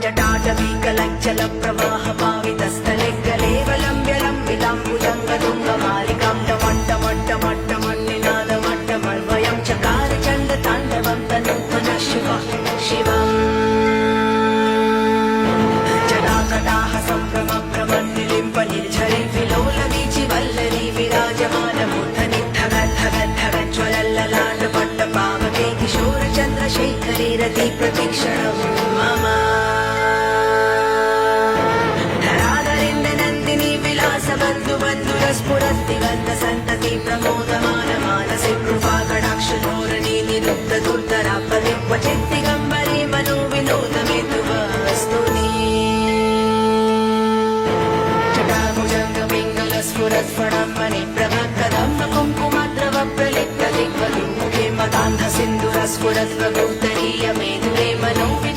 जटाटवीकलज्जल प्रवाह पावितस्थले गलेवलम्ब्य लम्बिताम्बुजङ्गतुङ्गमालिकां टमट्टमट्टमट्टमन्निनादमट्टमर्वयं चकार चण्डताण्डवं तनूत्मनः शिवम् जटाकटाह सम्भ्रमभ्रमन्निलिम्ब निर्झरि विलोलवीचि वल्लरी विराजमानमूर्धनि धगद्धगद्धगज्ज्वलल्ललाटपट्टपावके किशोरचन्द्रशेखरे रति प्रतीक्षणं मम धराधरेन्द्रनन्दिनी विलासबन्धुबन्धुरस्फुरद्दिगन्तसन्तति प्रमोदमानमानसे कृपाकटाक्षधोरणी निरुद्धदुर्धरापदि क्वचिद्दिगम्बरे मनोविनोदमेतुवस्तुनि स्फुरस्फुरन्मणि प्रभक्कदम्ब कुङ्कुमद्रव प्रलिप्तदिग्वलिमुखे मदान्धसिन्धुरस्फुरद्वगुप्तरीय मेधुरे मनोवि